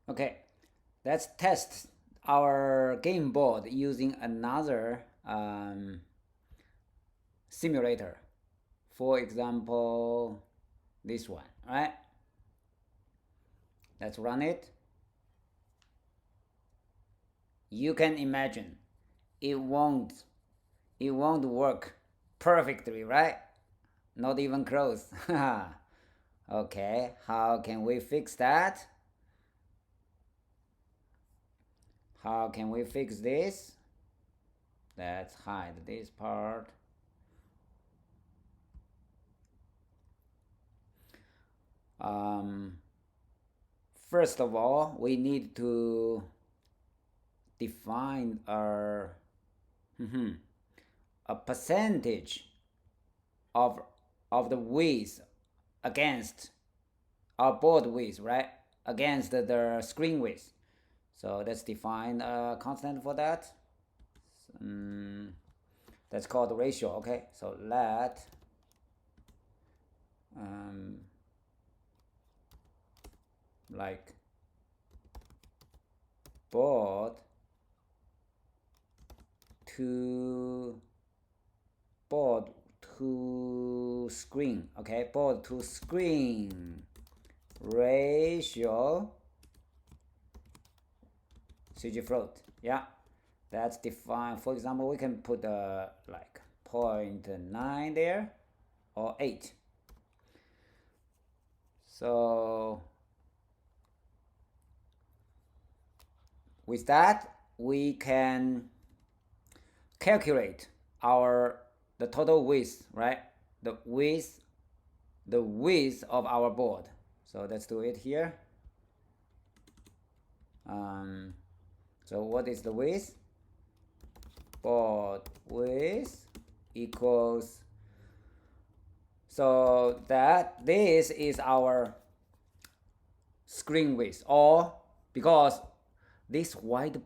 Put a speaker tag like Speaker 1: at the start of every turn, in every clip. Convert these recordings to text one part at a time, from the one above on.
Speaker 1: Okay, let's test our game board using another simulator. For example, this one, right? Let's run it. You can imagine it won't work perfectly, right? Not even close. Okay, how can we fix that? How can we fix this? Let's hide this part. First of all, we need to define a percentage of the width against our board width, right? Against the screen width. So let's define a constant for that. That's called the ratio. Okay, so let like board to screen. Okay, board to screen ratio CG float. Yeah, that's defined. For example, we can put like 0.9 there or 8. So with that, we can calculate the total width, right? The width of our board. So let's do it here. So what is the width? Board width equals, so that this is our screen width, or because this wide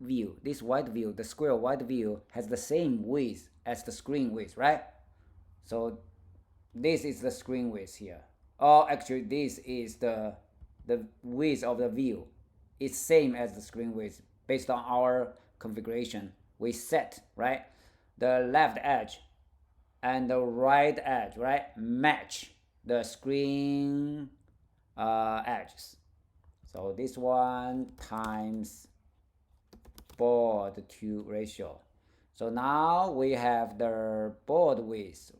Speaker 1: view, the square wide view has the same width as the screen width, right? So this is the screen width here. Or actually this is the width of the view. It's same as the screen width based on our configuration. We set, right? The left edge and the right edge, right? Match the screen edges. So this one times board to ratio. So now we have the board width.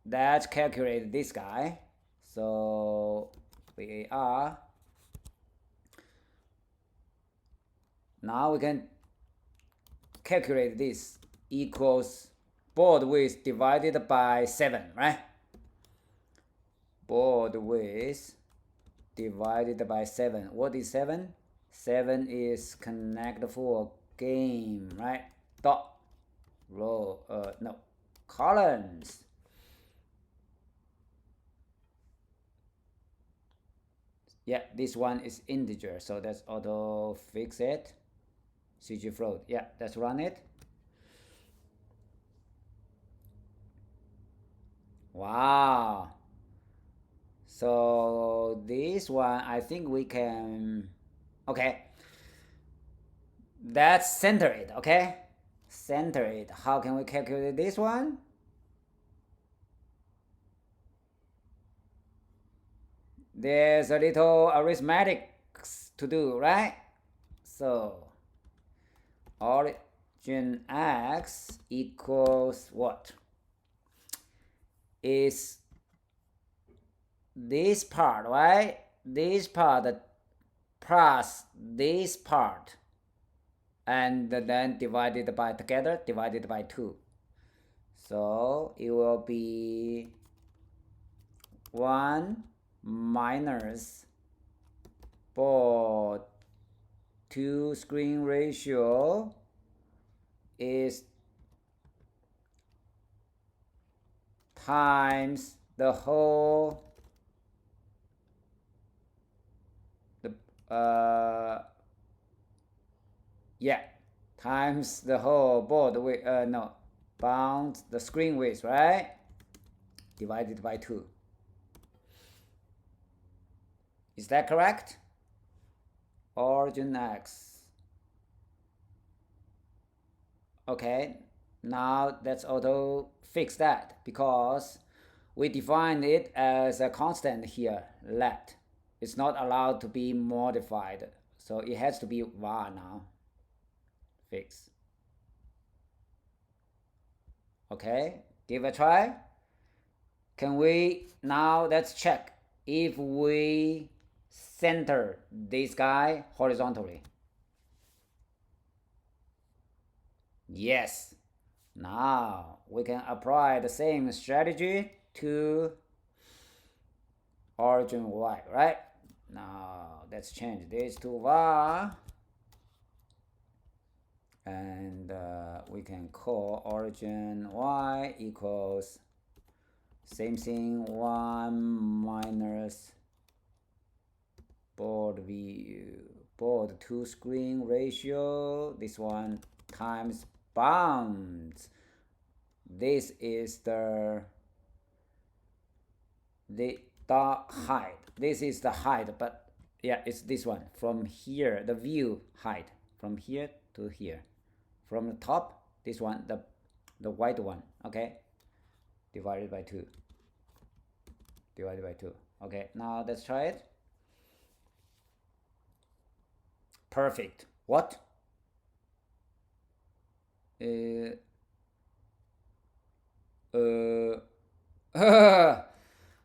Speaker 1: Let's calculate this guy. So VAR. Now we can calculate this equals board width divided by 7, right? Board width divided by 7. What is 7? 7 is Connect4 game, right? Dot row, no, columns. Yeah, this one is integer, so that's auto fix it. CG float. Yeah, let's run it. Wow. So this one, I think we can, okay. Let's center it, okay? Center it. How can we calculate this one? There's a little arithmetic to do, right? So origin x equals what? Is this part, right? This part plus this part, and then divided by 2. So it will be 1 minus board to screen ratio is times the whole times the whole board width, bounds the screen width, right? Divided by 2. Is that correct? origin X. Okay, now let's auto fix that because we defined it as a constant here, let. It's not allowed to be modified, so it has to be var now. Fix. Okay, give a try. Can we now, let's check if we center this guy horizontally. Yes. Now we can apply the same strategy to origin Y, right? Now let's change this to var, and we can call origin Y equals same thing, 1 minus board view, board to screen ratio, this one times bounds. This is the height. This is the height, but yeah, it's this one from here, the view height from here to here, from the top, this one, the white one, okay, divided by 2. Okay, now let's try it. Perfect. What?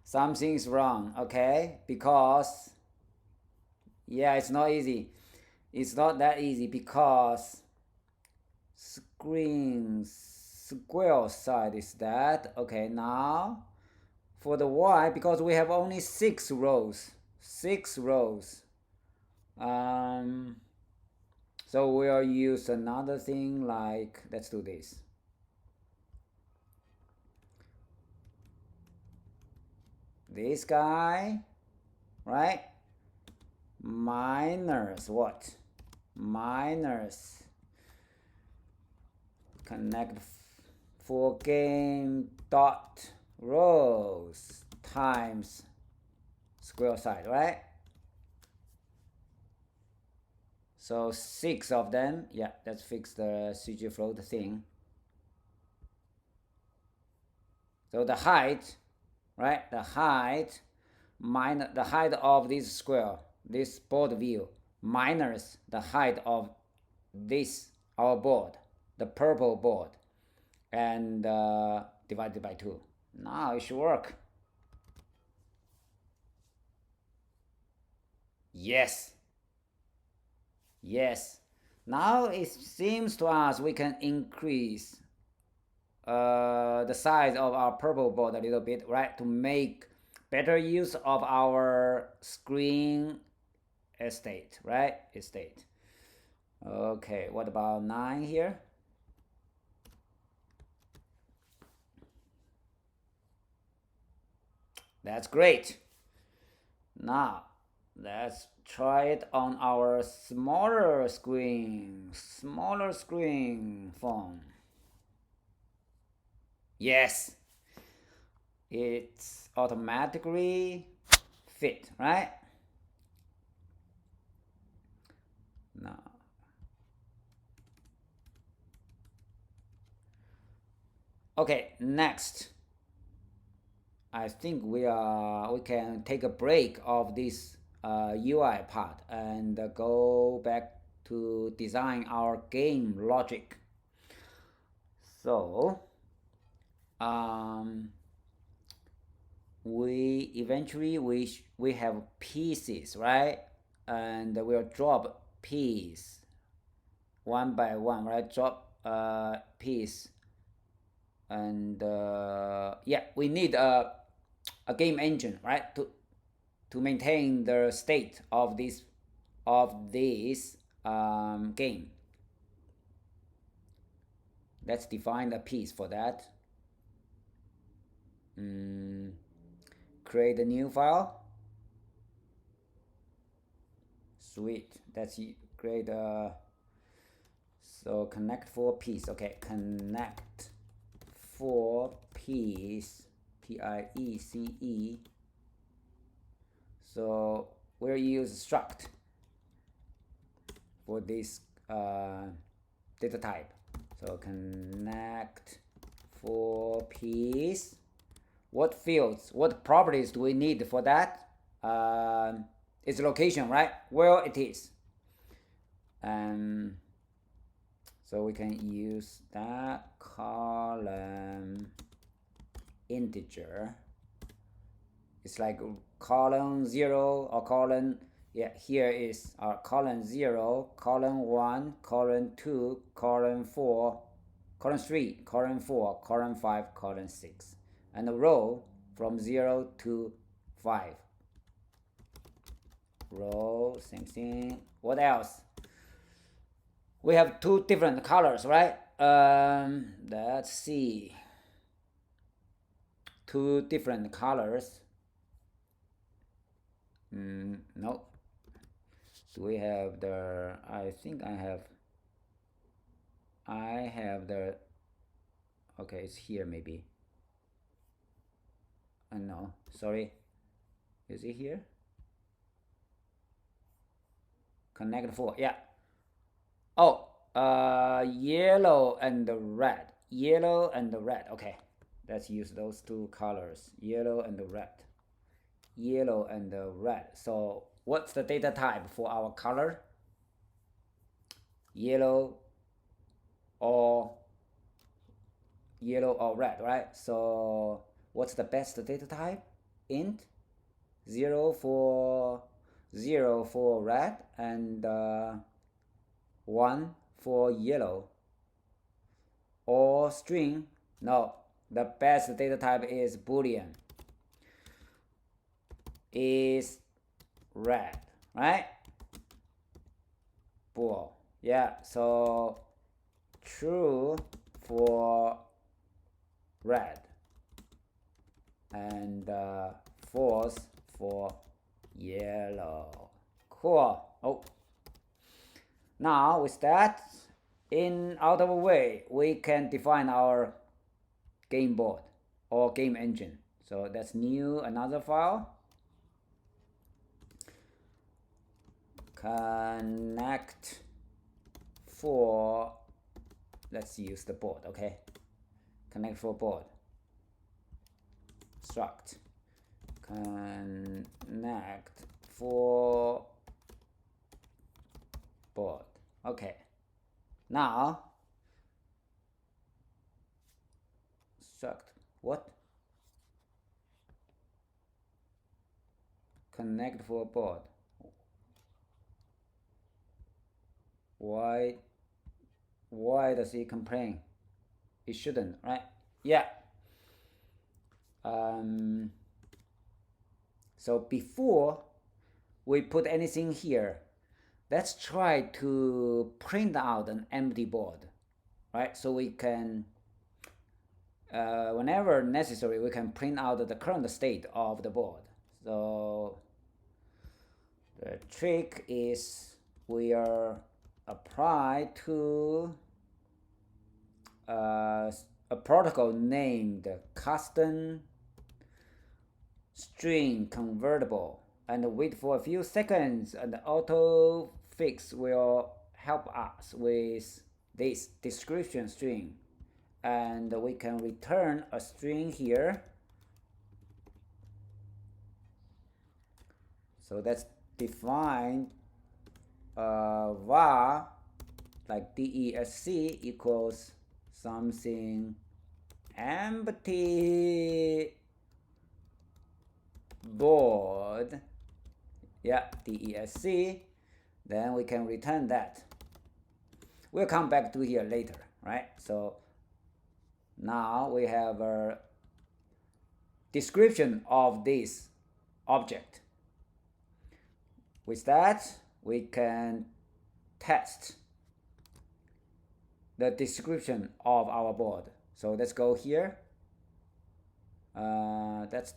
Speaker 1: Something's wrong, okay? Because yeah, it's not easy. It's not that easy because square side is that. Okay, now for the Y, because we have only 6 rows. So we'll use another thing like, let's do this. This guy, right? Minus what? Minus Connect4 game dot rows times square side, right? So 6 of them. Yeah, let's fix the CG float thing. So the height, right? The height minus the height of this square, this board view, minus the height of this, our board, the purple board, and divided by 2. Now it should work. Yes. Now it seems to us we can increase the size of our purple board a little bit, right, to make better use of our screen estate, right? Okay, what about 9 here? That's great. Now let's try it on our smaller screen phone. Yes, it's automatically fit, right? Now okay, next I think we can take a break of this UI part and go back to design our game logic. So we eventually we have pieces, right? And we'll drop piece one by one, right? Drop piece, and yeah, we need a game engine, right, to maintain the state of this game. Let's define a piece for that. Create a new file. Sweet. Let's create a so Connect4 piece. Okay, Connect4 piece, PIECE. So we'll use struct for this data type. So Connect4 piece. What fields, what properties do we need for that? It's location, right? Where it is. So we can use that column integer. It's like column 0 or column, yeah, here is our column 0, column 1, column 2, column 4, column 3, column 4, column 5, column 6. And the row from 0 to 5. Row, same thing. What else? We have 2 different colors, right? Let's see. 2 different colors. No. Do we have the? I think I have the. Okay, it's here maybe. No, sorry. Is it here? Connect4, yeah. Oh, yellow and red. Yellow and red. Okay, let's use those 2 colors. Yellow and red. Yellow and red. So what's the data type for our color? Yellow or red, right? So what's the best data type? Int 0 for red and 1 for yellow. Or string? No, the best data type is Boolean. Is red, right? Bool. Yeah, so true for red and false for yellow. Cool. Oh, now with that out of the way, we can define our game board or game engine. So that's new, another file. Connect4. Let's use the board, okay? Connect4 board. Struct. Connect4 board. Okay. Now, struct. What? Connect4 board. Why does it complain? It shouldn't, right? Yeah. So before we put anything here, let's try to print out an empty board, right? So we can, whenever necessary, we can print out the current state of the board. So the trick is we are apply to a protocol named custom string convertible and wait for a few seconds, and the auto fix will help us with this description string, and we can return a string here. So that's define var like desc equals something empty board, yeah, desc, then we can return that. We'll come back to here later, right? So now we have a description of this object. With that, we can test the description of our board. So let's go here. Let's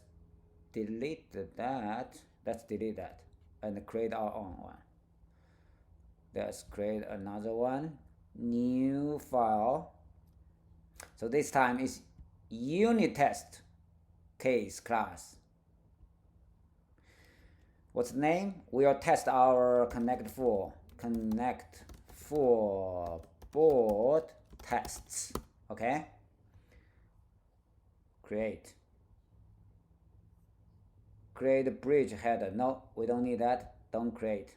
Speaker 1: delete that. Let's delete that and create our own one. Let's create another one. New file. So this time is unit test case class. What's the name? We'll test our Connect4 Connect4 board tests. Okay, create a bridge header. No, we don't need that. Don't create.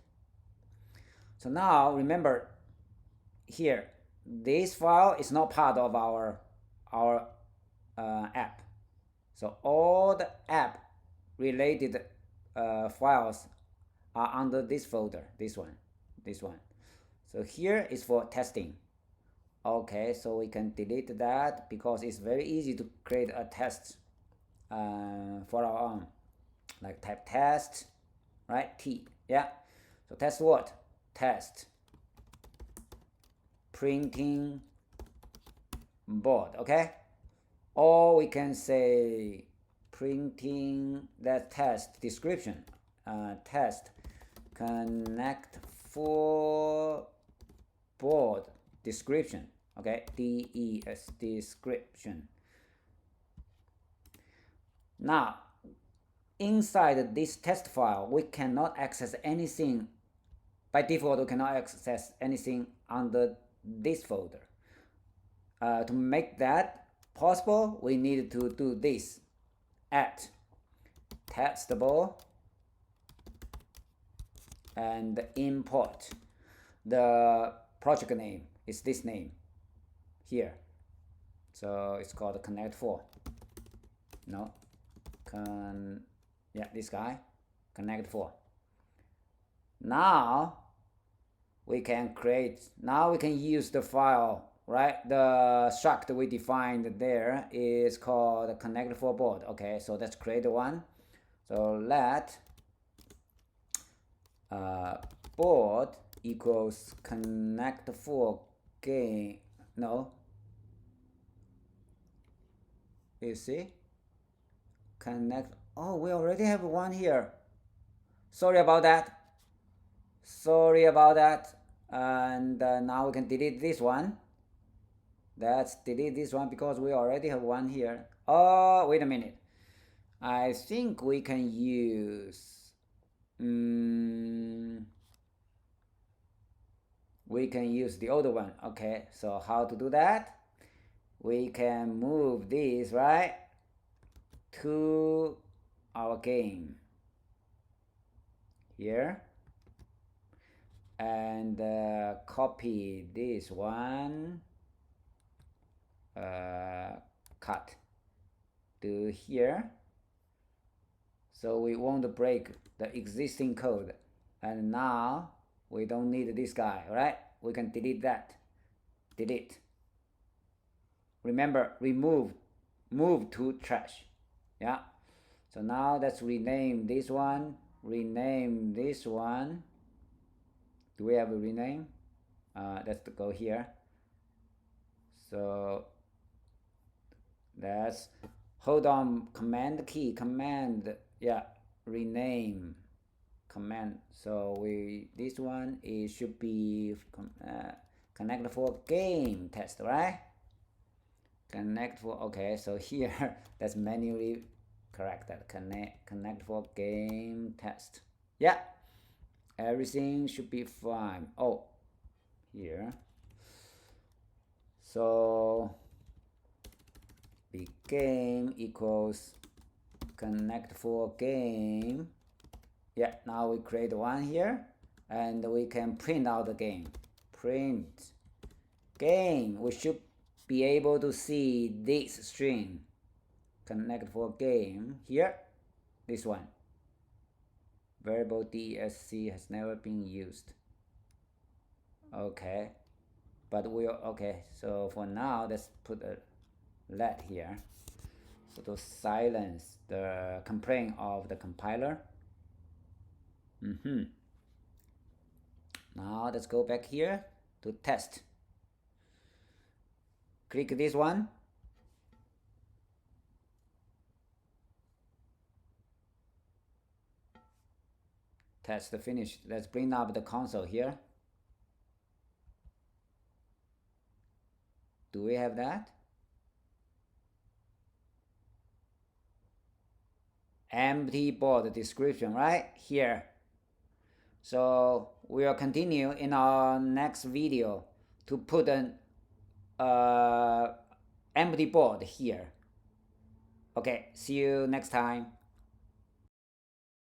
Speaker 1: So now remember here, this file is not part of our app. So all the app related files are under this folder, this one. So here is for testing. Okay, so we can delete that because it's very easy to create a test for our own. Like type test, right? T, yeah. So test what? Test printing board, okay? Or we can say printing that test description, test Connect4 board description, okay? DES, description. Now, inside this test file, we cannot access anything. By default, we cannot access anything under this folder. To make that possible, we need to do this: at testable and import. The project name is this name here. So it's called Connect4. No, yeah, this guy, Connect4. Now we can use the file, right? The struct we defined there is called Connect4 board. Okay, so let's create one. So let board equals Connect4 game. No, you see, connect. Oh, we already have one here. Sorry about that. And now we can delete this one. Let's delete this one because we already have one here. Oh, wait a minute. I think we can use the other one. Okay, so how to do that? We can move this right to our game here and copy this one, cut to here, so we won't break the existing code. And now we don't need this guy, right? We can delete that. Delete. Remember, move to trash. Yeah. So now let's rename this one. Do we have a rename? Let's go here. So let's hold on command key, rename command. So this one should be Connect4 game test, right? Connect4, okay, so here let's manually correct that. Connect4 game test. Yeah, everything should be fine. Oh, here. So the game equals Connect4 game. Yeah, now we create one here and we can print out the game. Print game. We should be able to see this string, Connect4 game here. This one. Variable DSC has never been used. Okay, but so for now let's put a let here, so to silence the complaint of the compiler. Now let's go back here to test. Click this one. Test finished. Let's bring up the console here. Do we have that? Empty board description right here. So we'll continue in our next video to put an empty board here. Okay, see you next time.